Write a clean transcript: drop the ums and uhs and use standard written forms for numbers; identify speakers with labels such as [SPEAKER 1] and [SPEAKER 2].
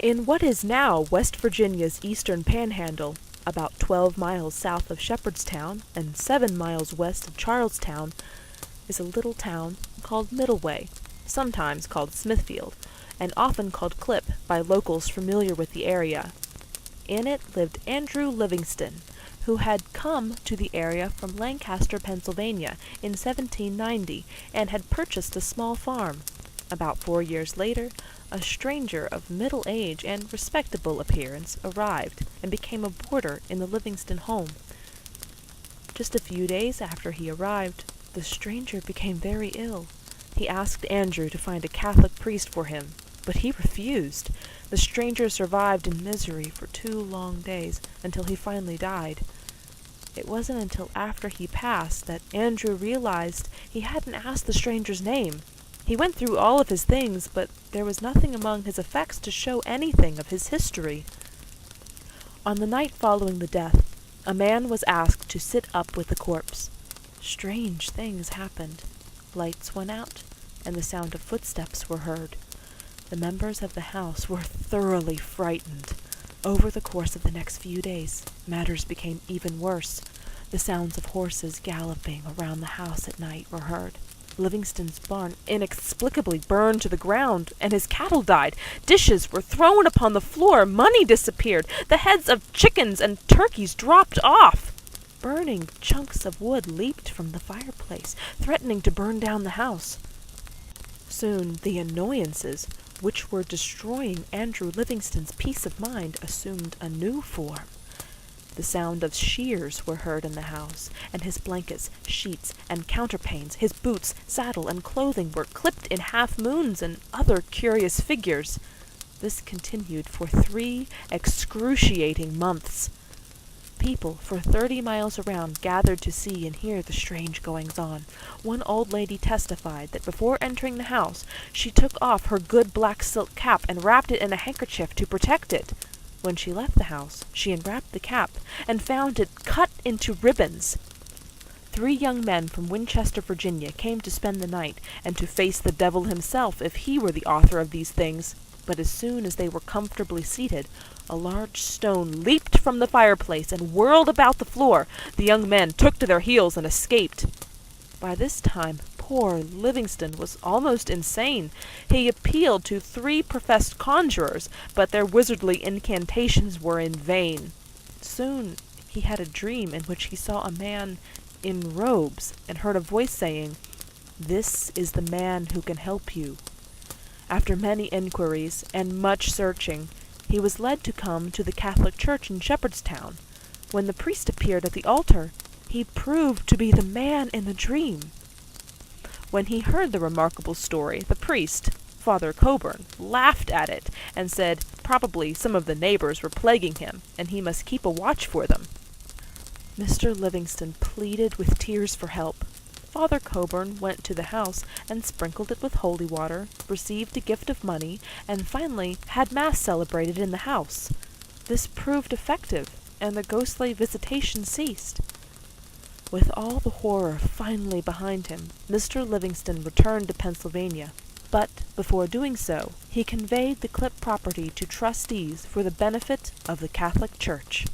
[SPEAKER 1] In what is now West Virginia's eastern panhandle, about 12 miles south of Shepherdstown and 7 miles west of Charlestown, is a little town called Middleway, sometimes called Smithfield, and often called Clipp by locals familiar with the area. In it lived Andrew Livingston, who had come to the area from Lancaster, Pennsylvania, in 1790, and had purchased a small farm. About 4 years later, a stranger of middle age and respectable appearance arrived, and became a boarder in the Livingston home. Just a few days after he arrived, the stranger became very ill. He asked Andrew to find a Catholic priest for him, but he refused. The stranger survived in misery for 2 long days, until he finally died. It wasn't until after he passed that Andrew realized he hadn't asked the stranger's name. He went through all of his things, but there was nothing among his effects to show anything of his history. On the night following the death, a man was asked to sit up with the corpse. Strange things happened. Lights went out, and the sound of footsteps were heard. The members of the house were thoroughly frightened. Over the course of the next few days, matters became even worse. The sounds of horses galloping around the house at night were heard. Livingston's barn inexplicably burned to the ground, and his cattle died. Dishes were thrown upon the floor, money disappeared, the heads of chickens and turkeys dropped off. Burning chunks of wood leaped from the fireplace, threatening to burn down the house. Soon the annoyances, which were destroying Andrew Livingston's peace of mind, assumed a new form. The sound of shears were heard in the house, and his blankets, sheets, and counterpanes, his boots, saddle, and clothing were clipped in half-moons and other curious figures. This continued for 3 excruciating months. People for 30 miles around gathered to see and hear the strange goings-on. One old lady testified that before entering the house, she took off her good black silk cap and wrapped it in a handkerchief to protect it. When she left the house, she unwrapped the cap and found it cut into ribbons. 3 young men from Winchester, Virginia, came to spend the night and to face the devil himself if he were the author of these things. But as soon as they were comfortably seated, a large stone leaped from the fireplace and whirled about the floor. The young men took to their heels and escaped. By this time, poor Livingston was almost insane. He appealed to 3 professed conjurers, but their wizardly incantations were in vain. Soon he had a dream in which he saw a man in robes and heard a voice saying, "This is the man who can help you." After many inquiries and much searching, he was led to come to the Catholic Church in Shepherdstown. When the priest appeared at the altar, he proved to be the man in the dream. When he heard the remarkable story, the priest, Father Coburn, laughed at it and said probably some of the neighbors were plaguing him, and he must keep a watch for them. Mr. Livingston pleaded with tears for help. Father Coburn went to the house and sprinkled it with holy water, received a gift of money, and finally had Mass celebrated in the house. This proved effective, and the ghostly visitation ceased. With all the horror finally behind him, Mr. Livingston returned to Pennsylvania, but before doing so, he conveyed the Clipp property to trustees for the benefit of the Catholic Church.